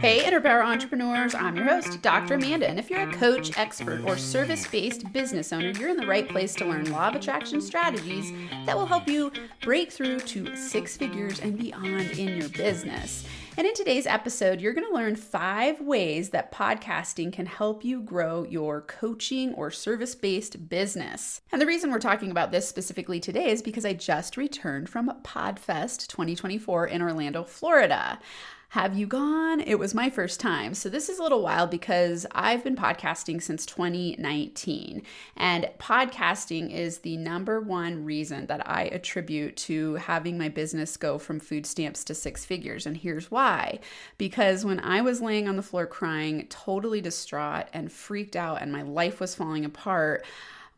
Hey, Inner Power Entrepreneurs, I'm your host, Dr. Amanda, and if you're a coach, expert, or service-based business owner, you're in the right place to learn law of attraction strategies that will help you break through to six figures and beyond in your business. And in today's episode, you're going to learn 5 ways that podcasting can help you grow your coaching or service-based business. And the reason we're talking about this specifically today is because I just returned from PodFest 2024 in Orlando, Florida. Have you gone? It was my first time. So this is a little wild because I've been podcasting since 2019. And podcasting is the number one reason that I attribute to having my business go from food stamps to 6 figures. And here's why. Because when I was laying on the floor crying, totally distraught and freaked out, and my life was falling apart,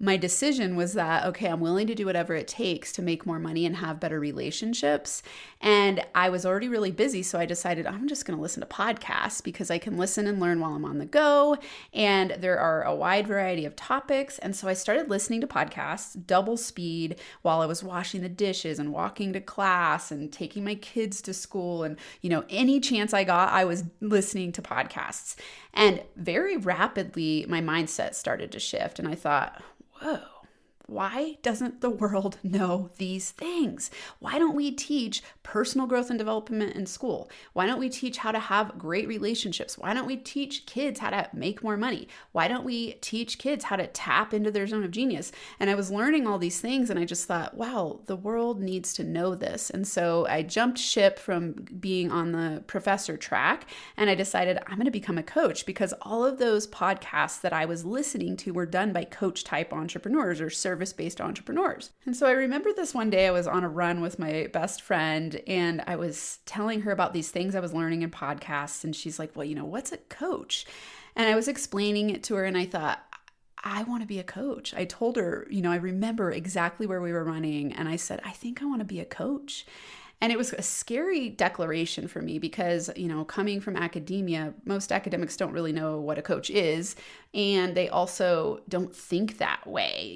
my decision was that, okay, I'm willing to do whatever it takes to make more money and have better relationships. And I was already really busy, so I decided I'm just going to listen to podcasts because I can listen and learn while I'm on the go. And there are a wide variety of topics. And so I started listening to podcasts, double speed, while I was washing the dishes and walking to class and taking my kids to school. And, any chance I got, I was listening to podcasts. And very rapidly, my mindset started to shift. And I thought, whoa, why doesn't the world know these things? Why don't we teach personal growth and development in school? Why don't we teach how to have great relationships? Why don't we teach kids how to make more money? Why don't we teach kids how to tap into their zone of genius? And I was learning all these things and I just thought, wow, the world needs to know this. And so I jumped ship from being on the professor track and I decided I'm going to become a coach because all of those podcasts that I was listening to were done by coach type entrepreneurs or service-based entrepreneurs. And so I remember this one day I was on a run with my best friend and I was telling her about these things I was learning in podcasts. And she's like, well, what's a coach? And I was explaining it to her and I thought, I want to be a coach. I told her, I remember exactly where we were running. And I said, I think I want to be a coach. And it was a scary declaration for me because, coming from academia, most academics don't really know what a coach is. And they also don't think that way.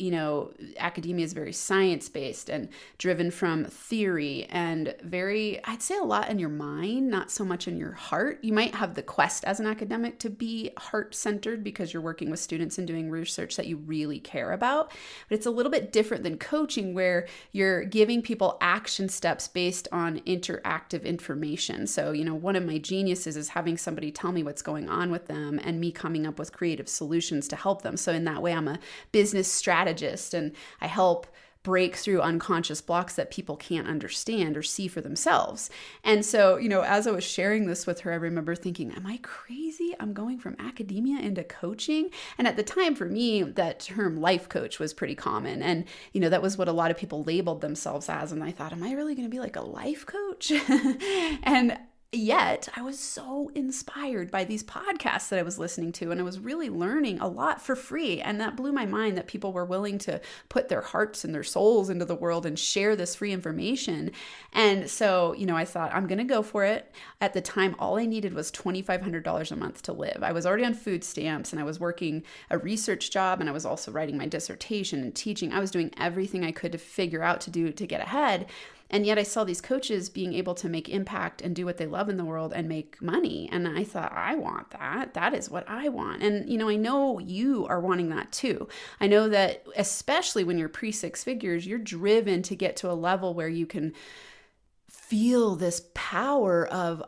Academia is very science-based and driven from theory and very, I'd say a lot in your mind, not so much in your heart. You might have the quest as an academic to be heart-centered because you're working with students and doing research that you really care about. But it's a little bit different than coaching where you're giving people action steps based on interactive information. So, one of my geniuses is having somebody tell me what's going on with them and me coming up with creative solutions to help them. So in that way, I'm a business strategist and I help break through unconscious blocks that people can't understand or see for themselves. And so, as I was sharing this with her, I remember thinking, am I crazy? I'm going from academia into coaching. And at the time for me, that term life coach was pretty common. And, that was what a lot of people labeled themselves as. And I thought, am I really going to be like a life coach? And yet, I was so inspired by these podcasts that I was listening to, and I was really learning a lot for free. And that blew my mind that people were willing to put their hearts and their souls into the world and share this free information. And so, I thought, I'm going to go for it. At the time, all I needed was $2,500 a month to live. I was already on food stamps, and I was working a research job, and I was also writing my dissertation and teaching. I was doing everything I could to figure out to do to get ahead. And yet I saw these coaches being able to make impact and do what they love in the world and make money. And I thought, I want that. That is what I want. And, I know you are wanting that too. I know that especially when you're pre-6 figures, you're driven to get to a level where you can feel this power of,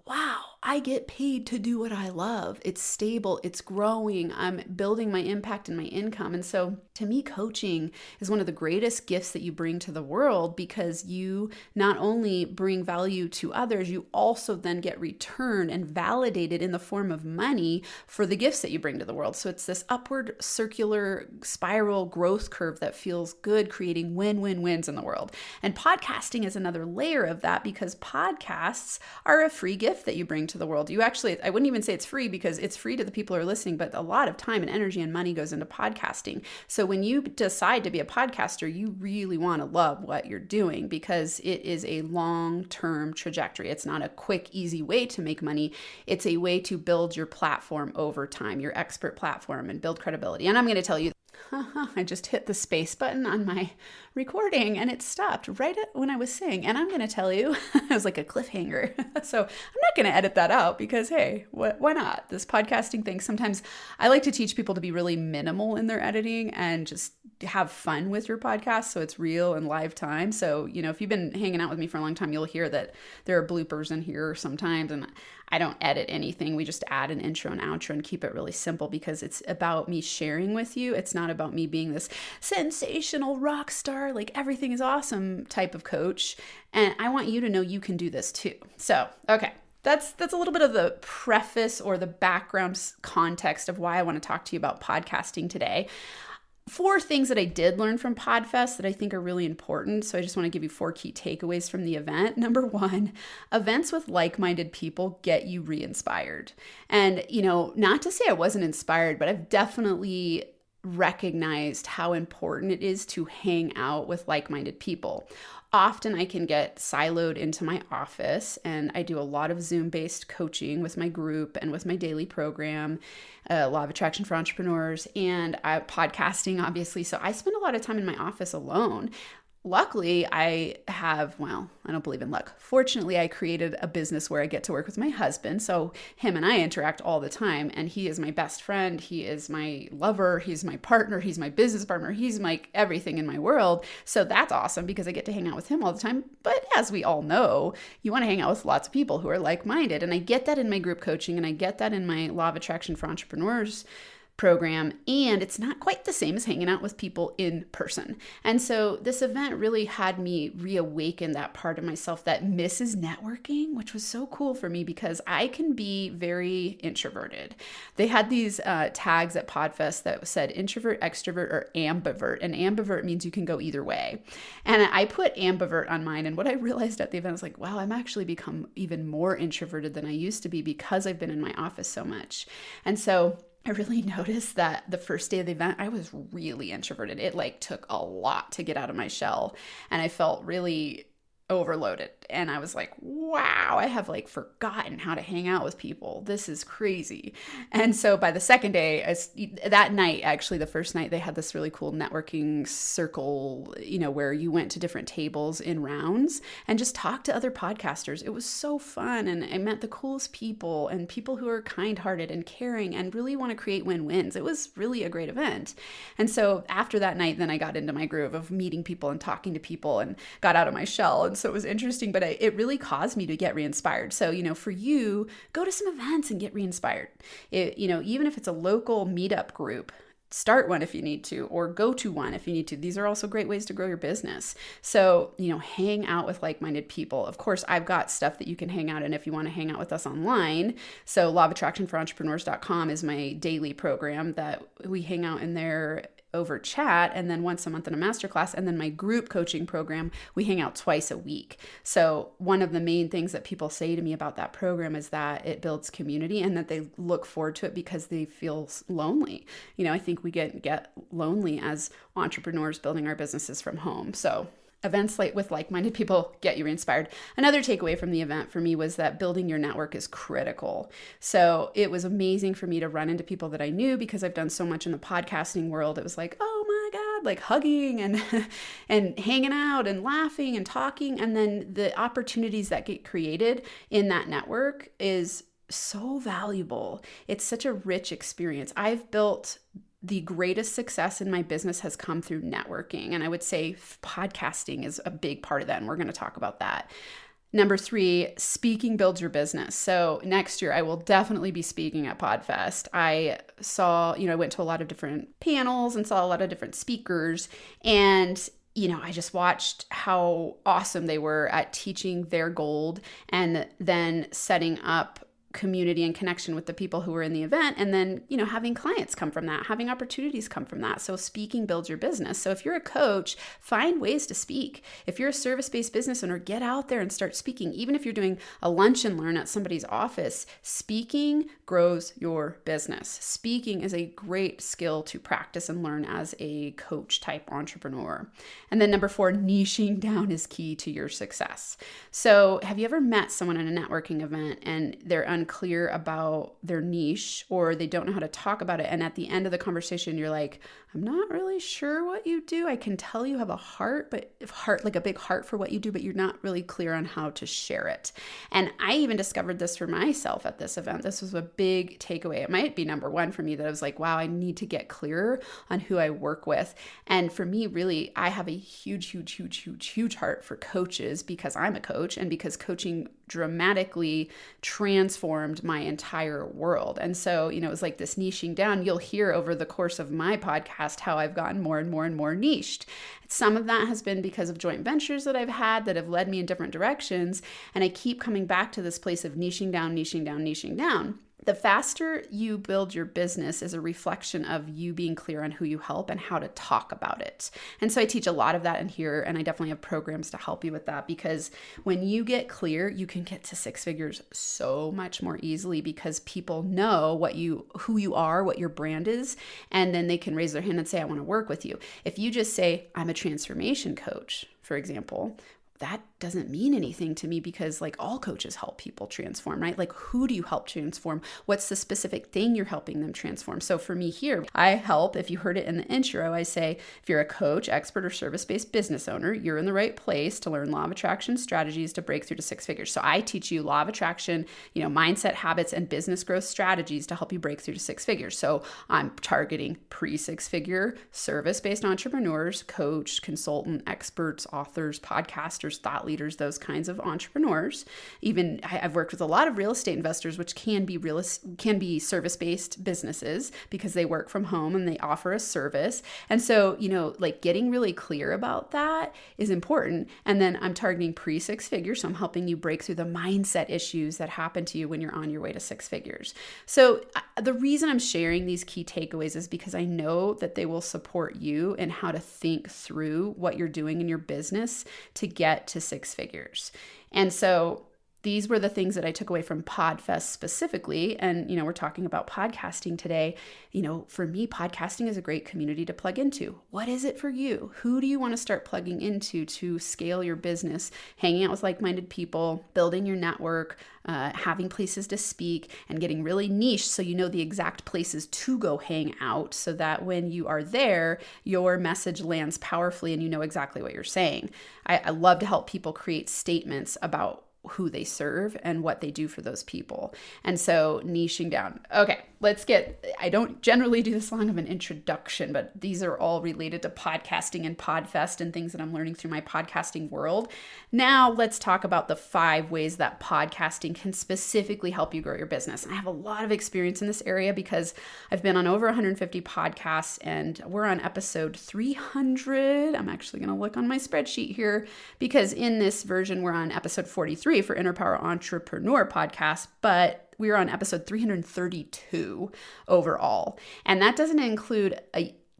wow, I get paid to do what I love. It's stable. It's growing. I'm building my impact and my income. And so to me, coaching is one of the greatest gifts that you bring to the world because you not only bring value to others, you also then get returned and validated in the form of money for the gifts that you bring to the world. So it's this upward circular spiral growth curve that feels good, creating win-win-wins in the world. And podcasting is another layer of that because podcasts are a free gift that you bring to the world. I wouldn't even say it's free because it's free to the people who are listening, but a lot of time and energy and money goes into podcasting. So when you decide to be a podcaster, you really want to love what you're doing because it is a long-term trajectory. It's not a quick, easy way to make money. It's a way to build your platform over time, your expert platform, and build credibility. And I'm going to tell you, I just hit the space button on my recording and it stopped right when I was saying. And I'm going to tell you, it was like a cliffhanger. So I'm not going to edit that out because, hey, why not? This podcasting thing, sometimes I like to teach people to be really minimal in their editing and just have fun with your podcast so it's real and live time. So, if you've been hanging out with me for a long time, you'll hear that there are bloopers in here sometimes, and I don't edit anything. We just add an intro and outro and keep it really simple because it's about me sharing with you. It's not about me being this sensational rock star, like everything is awesome type of coach. And I want you to know you can do this too. So, okay. That's a little bit of the preface or the background context of why I want to talk to you about podcasting today. 4 things that I did learn from PodFest that I think are really important. So I just want to give you 4 key takeaways from the event. Number 1, events with like-minded people get you re-inspired. And, not to say I wasn't inspired, but I've definitely recognized how important it is to hang out with like-minded people. Often I can get siloed into my office, and I do a lot of Zoom-based coaching with my group and with my daily program, Law of Attraction for Entrepreneurs, and podcasting, obviously. So I spend a lot of time in my office alone. Luckily, I don't believe in luck. Fortunately, I created a business where I get to work with my husband. So him and I interact all the time, and he is my best friend. He is my lover. He's my partner. He's my business partner. He's my everything in my world. So that's awesome because I get to hang out with him all the time. But as we all know, you want to hang out with lots of people who are like-minded. And I get that in my group coaching, and I get that in my Law of Attraction for Entrepreneurs program, and it's not quite the same as hanging out with people in person. And so this event really had me reawaken that part of myself that misses networking, which was so cool for me because I can be very introverted. They had these tags at PodFest that said introvert, extrovert, or ambivert, and ambivert means you can go either way. And I put ambivert on mine, and what I realized at the event was like, wow, I'm actually become even more introverted than I used to be because I've been in my office so much. And so I really noticed that the first day of the event, I was really introverted. It took a lot to get out of my shell, and I felt really overloaded. And I was like, wow, I have forgotten how to hang out with people. This is crazy. And so by the second day, that night, actually the first night, they had this really cool networking circle, where you went to different tables in rounds and just talked to other podcasters. It was so fun. And I met the coolest people and people who are kind-hearted and caring and really want to create win-wins. It was really a great event. And so after that night, then I got into my groove of meeting people and talking to people and got out of my shell. And so it was interesting, but it really caused me to get re-inspired. So, for you, go to some events and get re-inspired. Even if it's a local meetup group, start one if you need to, or go to one if you need to. These are also great ways to grow your business. So, hang out with like-minded people. Of course, I've got stuff that you can hang out in if you want to hang out with us online. So lawofattractionforentrepreneurs.com is my daily program that we hang out in there over chat, and then once a month in a masterclass, and then my group coaching program, we hang out twice a week. So one of the main things that people say to me about that program is that it builds community and that they look forward to it because they feel lonely. I think we get lonely as entrepreneurs building our businesses from home. So events with like-minded people get you inspired. Another takeaway from the event for me was that building your network is critical. So it was amazing for me to run into people that I knew because I've done so much in the podcasting world. It was like, oh my God, hugging and and hanging out and laughing and talking. And then the opportunities that get created in that network is so valuable. It's such a rich experience. I've built the greatest success in my business has come through networking. And I would say podcasting is a big part of that. And we're going to talk about that. Number 3, speaking builds your business. So next year, I will definitely be speaking at PodFest. I went to a lot of different panels and saw a lot of different speakers. And I just watched how awesome they were at teaching their gold and then setting up community and connection with the people who were in the event, and then having clients come from that, having opportunities come from that. So speaking builds your business. So if you're a coach, find ways to speak. If you're a service-based business owner, get out there and start speaking. Even if you're doing a lunch and learn at somebody's office, speaking grows your business. Speaking is a great skill to practice and learn as a coach type entrepreneur. And then number 4, niching down is key to your success. So have you ever met someone at a networking event and they're unclear about their niche, or they don't know how to talk about it. And at the end of the conversation, you're like, I'm not really sure what you do. I can tell you have a heart, like a big heart for what you do, but you're not really clear on how to share it. And I even discovered this for myself at this event. This was a big takeaway. It might be number one for me, that I was like, wow, I need to get clearer on who I work with. And for me, really, I have a huge heart for coaches, because I'm a coach and because coaching dramatically transformed my entire world. And so, it was like this niching down. You'll hear over the course of my podcast how I've gotten more and more niched. Some of that has been because of joint ventures that I've had that have led me in different directions. And I keep coming back to this place of niching down. The faster you build your business is a reflection of you being clear on who you help and how to talk about it. And so I teach a lot of that in here, and I definitely have programs to help you with that, because when you get clear, you can get to six figures so much more easily, because people know who you are, what your brand is, and then they can raise their hand and say, I want to work with you. If you just say, I'm a transformation coach, for example, that doesn't mean anything to me, because like all coaches help people transform, right? Like, who do you help transform? What's the specific thing you're helping them transform? So for me here, I help, if you heard it in the intro, I say, if you're a coach, expert, or service-based business owner, you're in the right place to learn law of attraction strategies to break through to six figures. So I teach you law of attraction, mindset, habits, and business growth strategies to help you break through to six figures. So I'm targeting pre-six figure service-based entrepreneurs, coach, consultant, experts, authors, podcasters, thought leaders, those kinds of entrepreneurs. Even I've worked with a lot of real estate investors, which can be service-based businesses, because they work from home and they offer a service. And so, like getting really clear about that is important. And then I'm targeting pre-six figures. So I'm helping you break through the mindset issues that happen to you when you're on your way to six figures. So the reason I'm sharing these key takeaways is because I know that they will support you in how to think through what you're doing in your business to get to six figures. And so these were the things that I took away from PodFest specifically. And, we're talking about podcasting today. For me, podcasting is a great community to plug into. What is it for you? Who do you want to start plugging into to scale your business? Hanging out with like-minded people, building your network, having places to speak, and getting really niche so you know the exact places to go hang out, so that when you are there, your message lands powerfully and you know exactly what you're saying. I love to help people create statements about who they serve and what they do for those people. And so niching down. Okay, I don't generally do this long of an introduction, but these are all related to podcasting and PodFest and things that I'm learning through my podcasting world. Now let's talk about the 5 ways that podcasting can specifically help you grow your business. I have a lot of experience in this area because I've been on over 150 podcasts, and we're on episode 300. I'm actually going to look on my spreadsheet here, because in this version, we're on episode 43 for Inner Power Entrepreneur podcast, but we're on episode 332 overall. And that doesn't include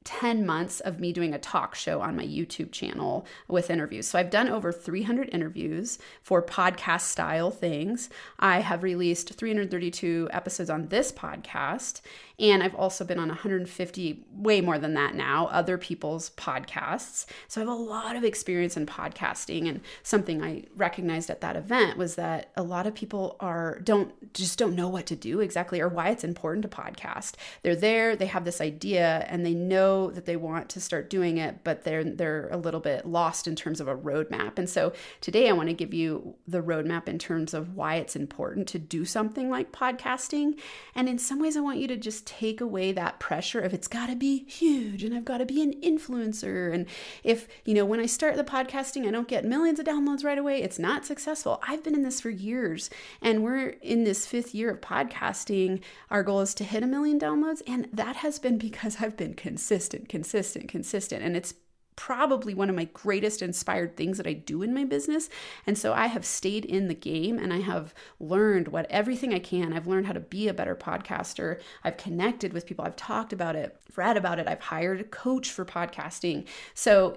10 months of me doing a talk show on my YouTube channel with interviews. So I've done over 300 interviews for podcast style things. I have released 332 episodes on this podcast, and I've also been on 150, way more than that now, other people's podcasts. So I have a lot of experience in podcasting, and something I recognized at that event was that a lot of people don't know what to do exactly, or why it's important to podcast. They're there, they have this idea, and they know that they want to start doing it, but they're a little bit lost in terms of a roadmap. And so today I want to give you the roadmap in terms of why it's important to do something like podcasting. And in some ways, I want you to just take away that pressure of it's got to be huge and I've got to be an influencer. And if, when I start the podcasting, I don't get millions of downloads right away, it's not successful. I've been in this for years, and we're in this 5th year of podcasting. Our goal is to hit 1 million downloads. And that has been because I've been consistent. And it's probably one of my greatest inspired things that I do in my business. And so I have stayed in the game, and I have learned everything I can. I've learned how to be a better podcaster. I've connected with people. I've talked about it, read about it. I've hired a coach for podcasting. So,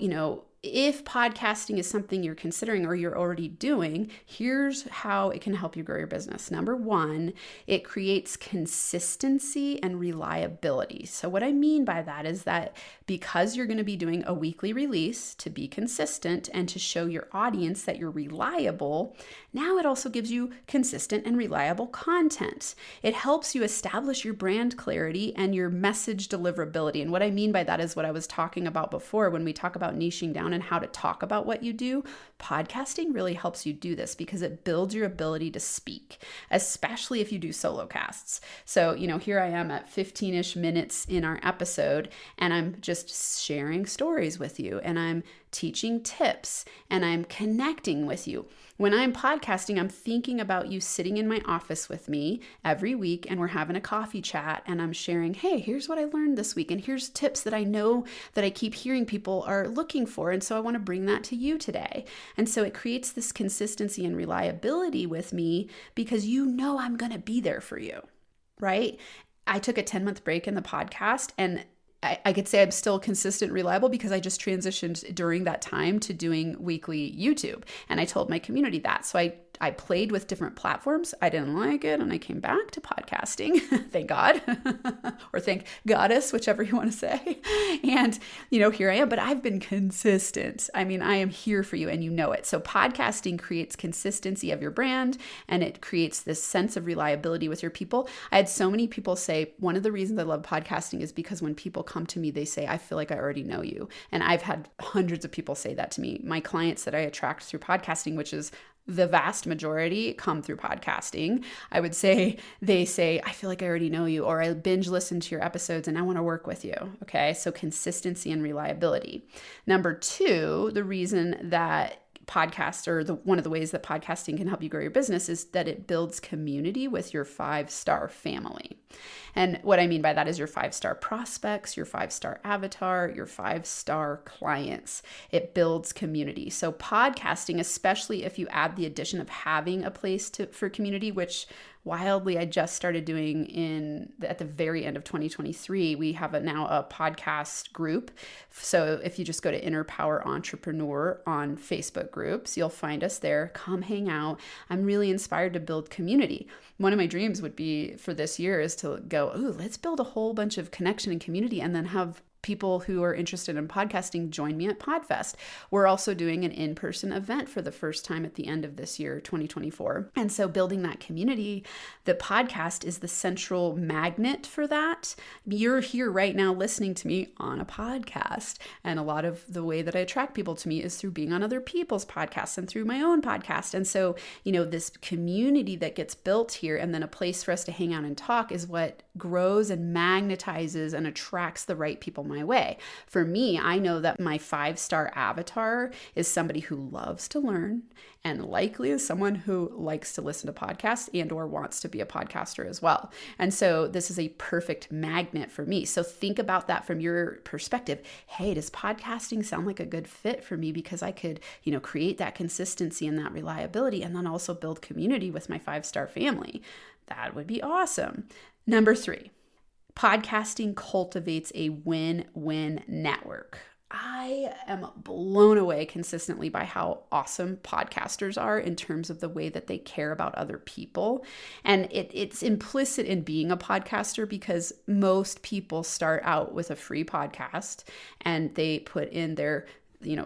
if podcasting is something you're considering or you're already doing, here's how it can help you grow your business. Number one, it creates consistency and reliability. So what I mean by that is that because you're going to be doing a weekly release to be consistent and to show your audience that you're reliable, now it also gives you consistent and reliable content. It helps you establish your brand clarity and your message deliverability. And what I mean by that is what I was talking about before when we talk about niching down and how to talk about what you do. Podcasting really helps you do this because it builds your ability to speak, especially if you do solo casts. So, here I am at 15-ish minutes in our episode, and I'm just sharing stories with you, and I'm teaching tips, and I'm connecting with you. When I'm podcasting, I'm thinking about you sitting in my office with me every week, and we're having a coffee chat, and I'm sharing, hey, here's what I learned this week, and here's tips that I know that I keep hearing people are looking for, and so I want to bring that to you today. And so it creates this consistency and reliability with me because I'm going to be there for you, right? I took a 10-month break in the podcast, and I could say I'm still consistent, reliable because I just transitioned during that time to doing weekly YouTube. And I told my community that. So I played with different platforms. I didn't like it, and I came back to podcasting. Thank God, or thank goddess, whichever you want to say. And, here I am, but I've been consistent. I mean, I am here for you, and you know it. So podcasting creates consistency of your brand, and it creates this sense of reliability with your people. I had so many people say, one of the reasons I love podcasting is because when people come to me, they say, I feel like I already know you. And I've had hundreds of people say that to me. My clients that I attract through podcasting, which is the vast majority, come through podcasting. I would say they say, I feel like I already know you, or I binge listen to your episodes and I want to work with you. Okay. So consistency and reliability. Number two, the reason that one of the ways that podcasting can help you grow your business is that it builds community with your 5-star family. And what I mean by that is your 5-star prospects, your 5-star avatar, your 5-star clients. It builds community. So podcasting, especially if you add the addition of having a place for community, which wildly I just started doing at the very end of 2023. We have now a podcast group. So if you just go to Inner Power Entrepreneur on Facebook groups, you'll find us there. Come hang out. I'm really inspired to build community. One of my dreams would be for this year is to go, let's build a whole bunch of connection and community, and then have people who are interested in podcasting join me at PodFest. We're also doing an in-person event for the first time at the end of this year, 2024. And so building that community, the podcast is the central magnet for that. You're here right now listening to me on a podcast. And a lot of the way that I attract people to me is through being on other people's podcasts and through my own podcast. And so, this community that gets built here, and then a place for us to hang out and talk, is what grows and magnetizes and attracts the right people my way. For me, I know that my 5-star avatar is somebody who loves to learn, and likely is someone who likes to listen to podcasts and or wants to be a podcaster as well. And so this is a perfect magnet for me. So think about that from your perspective. Hey, does podcasting sound like a good fit for me? Because I could, create that consistency and that reliability, and then also build community with my 5-star family. That would be awesome. Number 3, podcasting cultivates a win-win network. I am blown away consistently by how awesome podcasters are in terms of the way that they care about other people. And it's implicit in being a podcaster because most people start out with a free podcast and they put in their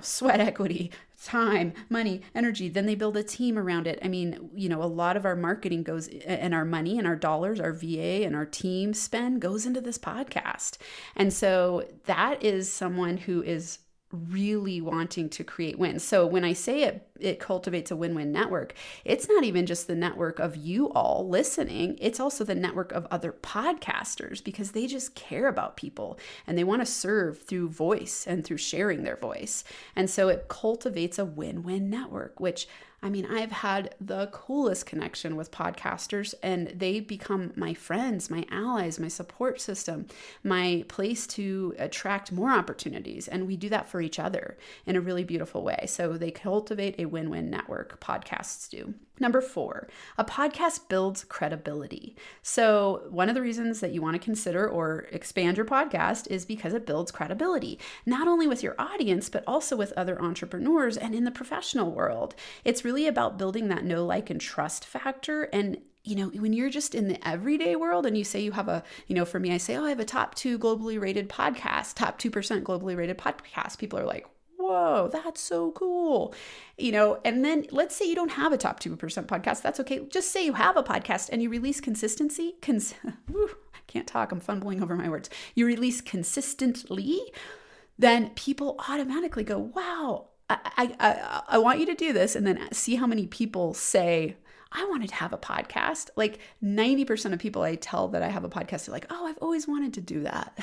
sweat equity, time, money, energy, then they build a team around it. I mean, a lot of our marketing goes, and our money and our dollars, our VA and our team spend goes into this podcast. And so that is someone who is really wanting to create wins. So when I say it cultivates a win-win network, it's not even just the network of you all listening. It's also the network of other podcasters because they just care about people and they want to serve through voice and through sharing their voice. And so it cultivates a win-win network, which I mean, I've had the coolest connection with podcasters, and they become my friends, my allies, my support system, my place to attract more opportunities. And we do that for each other in a really beautiful way. So they cultivate a win-win network, podcasts do. Number 4, a podcast builds credibility. So one of the reasons that you want to consider or expand your podcast is because it builds credibility, not only with your audience, but also with other entrepreneurs and in the professional world. It's really about building that know, like, and trust factor. And when you're just in the everyday world and you say you have for me, I say, I have a top 2 globally rated podcast, top 2% globally rated podcast. People are like, whoa, that's so cool. And then let's say you don't have a top 2% podcast. That's okay. Just say you have a podcast and you release can't talk. I'm fumbling over my words. You release consistently, then people automatically go, wow, I want you to do this. And then see how many people say, I wanted to have a podcast. Like 90% of people I tell that I have a podcast are like, oh, I've always wanted to do that.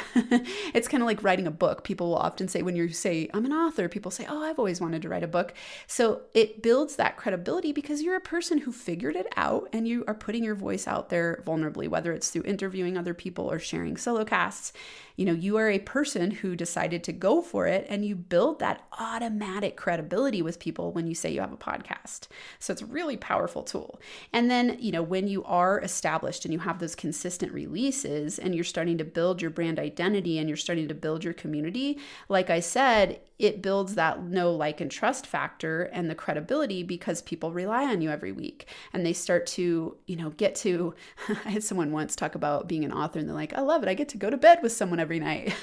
It's kind of like writing a book. People will often say, when you say, I'm an author, people say, oh, I've always wanted to write a book. So it builds that credibility because you're a person who figured it out and you are putting your voice out there vulnerably, whether it's through interviewing other people or sharing solo casts. You are a person who decided to go for it, and you build that automatic credibility with people when you say you have a podcast. So it's a really powerful tool. And then, when you are established and you have those consistent releases and you're starting to build your brand identity and you're starting to build your community, like I said, it builds that know, like, and trust factor and the credibility because people rely on you every week and they start to, get to, I had someone once talk about being an author and they're like, I love it. I get to go to bed with someone every night.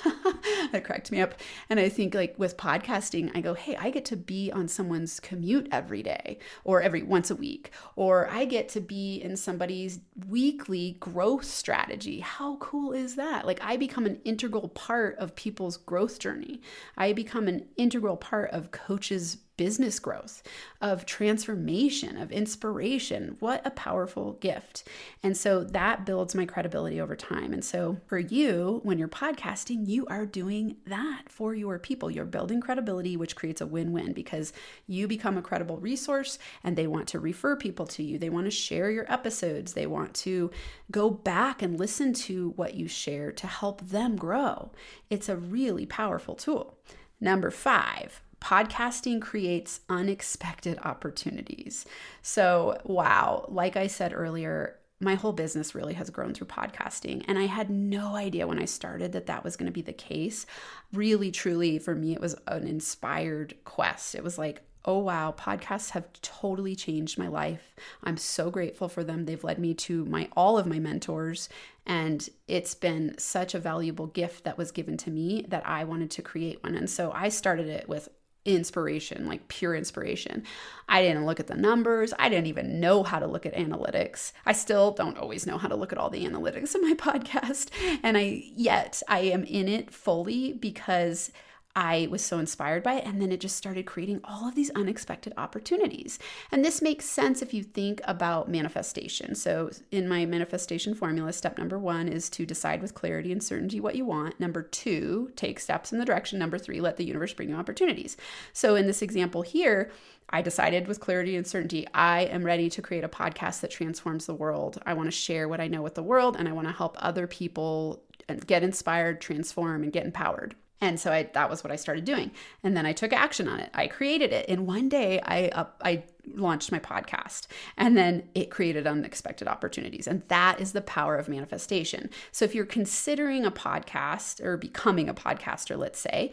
That cracked me up. And I think like with podcasting, I go, hey, I get to be on someone's commute every day or once a week, or I get to be in somebody's weekly growth strategy. How cool is that? Like I become an integral part of people's growth journey. I become an integral part of coaches' business growth, of transformation, of inspiration. What a powerful gift. And so that builds my credibility over time. And so for you, when you're podcasting, you are doing that for your people. You're building credibility, which creates a win-win because you become a credible resource and they want to refer people to you. They want to share your episodes. They want to go back and listen to what you share to help them grow. It's a really powerful tool. Number 5, podcasting creates unexpected opportunities. So, wow, like I said earlier, my whole business really has grown through podcasting. And I had no idea when I started that was going to be the case. Really, truly, for me, it was an inspired quest. It was like, oh, wow, podcasts have totally changed my life. I'm so grateful for them. They've led me to all of my mentors. And it's been such a valuable gift that was given to me that I wanted to create one. And so I started it with inspiration, like pure inspiration. I didn't look at the numbers. I didn't even know how to look at analytics. I still don't always know how to look at all the analytics of my podcast. And I am in it fully because I was so inspired by it. And then it just started creating all of these unexpected opportunities. And this makes sense if you think about manifestation. So in my manifestation formula, step number 1 is to decide with clarity and certainty what you want. Number 2, take steps in the direction. Number 3, let the universe bring you opportunities. So in this example here, I decided with clarity and certainty, I am ready to create a podcast that transforms the world. I want to share what I know with the world, and I want to help other people get inspired, transform, and get empowered. And so that was what I started doing. And then I took action on it. I created it. And one day I launched my podcast, and then it created unexpected opportunities. And that is the power of manifestation. So if you're considering a podcast or becoming a podcaster, let's say,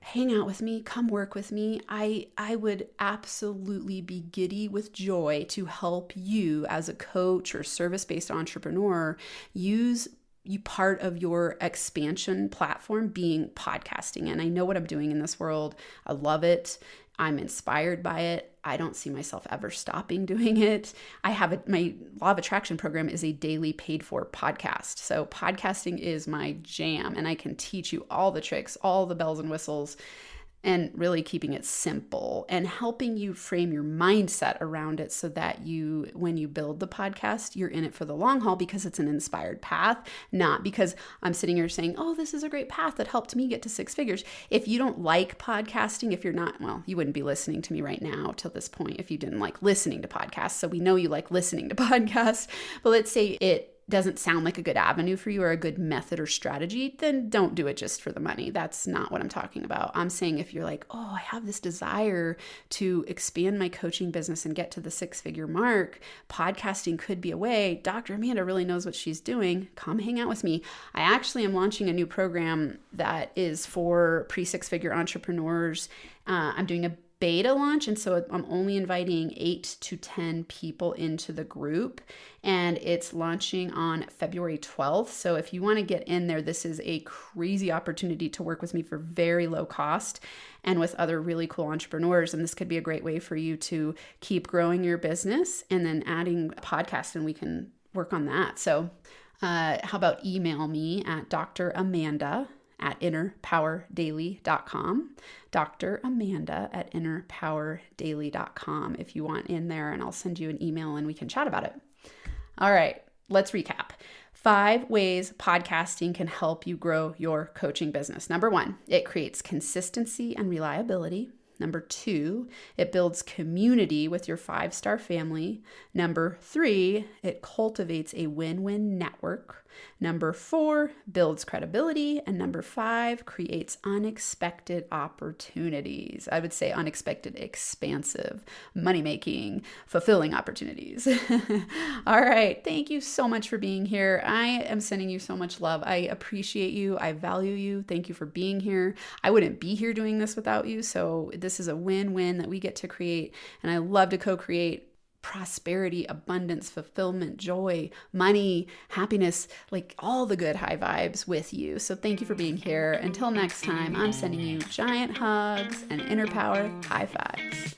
hang out with me, come work with me. I would absolutely be giddy with joy to help you as a coach or service-based entrepreneur use part of your expansion platform being podcasting. And I know what I'm doing in this world. I love it. I'm inspired by it. I don't see myself ever stopping doing it. My Law of Attraction program is a daily paid for podcast. So podcasting is my jam, and I can teach you all the tricks, all the bells and whistles. and really keeping it simple and helping you frame your mindset around it so that when you build the podcast, you're in it for the long haul because it's an inspired path, not because I'm sitting here saying, oh, this is a great path that helped me get to 6 figures. If you don't like podcasting, if you're not, well, you wouldn't be listening to me right now till this point if you didn't like listening to podcasts. So we know you like listening to podcasts, but let's say it doesn't sound like a good avenue for you or a good method or strategy, then don't do it just for the money. That's not what I'm talking about. I'm saying if you're like, oh, I have this desire to expand my coaching business and get to the 6-figure mark, podcasting could be a way. Dr. Amanda really knows what she's doing. Come hang out with me. I actually am launching a new program that is for pre-6-figure entrepreneurs. I'm doing a beta launch, and so I'm only inviting 8 to 10 people into the group, and it's launching on February 12th. So if you want to get in there, this is a crazy opportunity to work with me for very low cost and with other really cool entrepreneurs, and this could be a great way for you to keep growing your business and then adding a podcast, and we can work on that. So how about email me at dramanda@innerpowerdaily.com, dramanda@innerpowerdaily.com if you want in there, and I'll send you an email and we can chat about it. All right, let's recap. 5 ways podcasting can help you grow your coaching business. Number 1, it creates consistency and reliability. Number 2, it builds community with your 5-star family. Number 3, it cultivates a win-win network. Number 4, builds credibility. And number 5, creates unexpected opportunities. I would say unexpected, expansive, money-making, fulfilling opportunities. All right. Thank you so much for being here. I am sending you so much love. I appreciate you. I value you. Thank you for being here. I wouldn't be here doing this without you. So this is a win-win that we get to create. And I love to co-create prosperity, abundance, fulfillment, joy, money, happiness, like all the good high vibes with you. So thank you for being here. Until next time, I'm sending you giant hugs and inner power high fives.